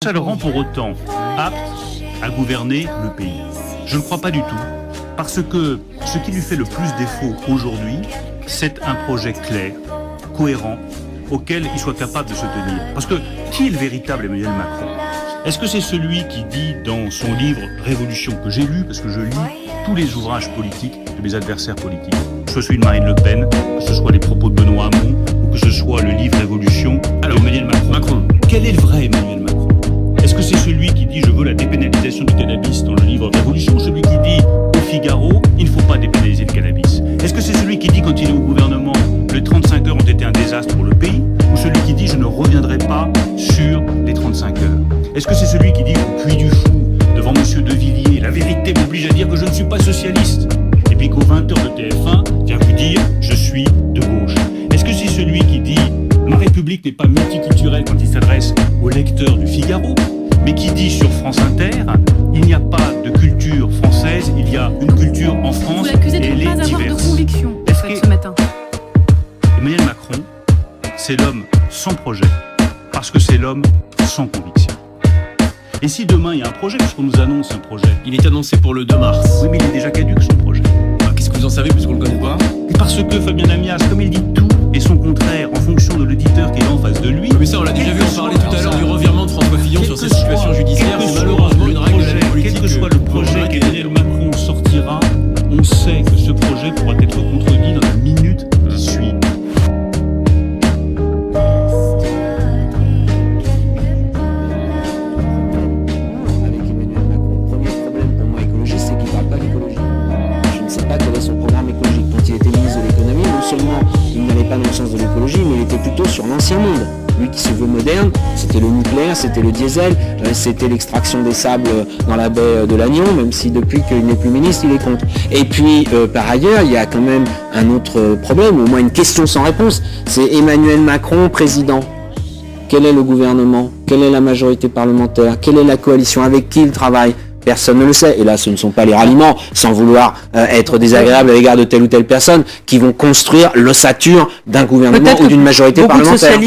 Ça le rend pour autant apte à gouverner le pays. Je ne crois pas du tout, parce que ce qui lui fait le plus défaut aujourd'hui, c'est un projet clair, cohérent, auquel il soit capable de se tenir. Parce que qui est le véritable Emmanuel Macron? Est-ce que c'est celui qui dit dans son livre Révolution, que j'ai lu, parce que je lis tous les ouvrages politiques de mes adversaires politiques, que ce soit une Marine Le Pen, que ce soit les propos de Benoît Hamon, ou que ce soit le livre Révolution, alors Emmanuel Macron. Quel est le vrai Emmanuel Macron? Est-ce que c'est celui qui dit « je veux la dépénalisation du cannabis » dans le livre Révolution, ou celui qui dit au Figaro « il ne faut pas dépénaliser le cannabis » ? Est-ce que c'est celui qui dit quand il est au gouvernement « les 35 heures ont été un désastre pour le pays » ou celui qui dit « je ne reviendrai pas sur les 35 heures » ? Est-ce que c'est celui qui dit au Puy du Fou, devant M. De Villiers, « la vérité m'oblige à dire que je ne suis pas socialiste » et puis qu'aux 20h de TF1 vient vous dire « je suis de gauche » ? Est-ce que c'est celui qui dit « ma République n'est pas multiculturelle » quand il s'adresse aux lecteurs du Figaro, mais qui dit sur France Inter, il n'y a pas de culture française, il y a une culture en France et elle est diverse. Vous l'accusez de ne pas avoir de conviction ce matin. Emmanuel Macron, c'est l'homme sans projet, parce que c'est l'homme sans conviction. Et si demain il y a un projet, puisqu'on nous annonce un projet... Il est annoncé pour le 2 mars. Oui, mais il est déjà caduque son projet. Qu'est-ce que vous en savez puisqu'on ne le connaît pas? Parce que Fabien Amias, comme il dit tout et son contraire en fonction de l'auditeur qui est en face de lui... Mais ça on l'a déjà vu, on parlait tout à l'heure du revirement de François Fillon sur cette situation judiciaire. C'est malheureusement une règle de la vie politique. Quel que soit le projet qu'Emmanuel Macron sortira, on sait que ce projet pourra être contredit dans la minute qui suit. Avec Emmanuel Macron, le premier problème pour moi écologiste, c'est qu'il ne parle pas d'écologie. Je ne sais pas quel est son programme écologique. Quand il était ministre de l'économie, non seulement il n'allait pas dans le sens de l'écologie, mais il était plutôt sur l'ancien monde. Lui qui se veut moderne, c'était le nucléaire, c'était le diesel, c'était l'extraction des sables dans la baie de Lannion, même si depuis qu'il n'est plus ministre, il est contre. Et puis, par ailleurs, il y a quand même un autre problème, au moins une question sans réponse, c'est Emmanuel Macron, président. Quel est le gouvernement? Quelle est la majorité parlementaire? Quelle est la coalition? Avec qui il travaille? Personne ne le sait. Et là, ce ne sont pas les ralliements, sans vouloir être désagréable à l'égard de telle ou telle personne, qui vont construire l'ossature d'un gouvernement ou d'une majorité parlementaire.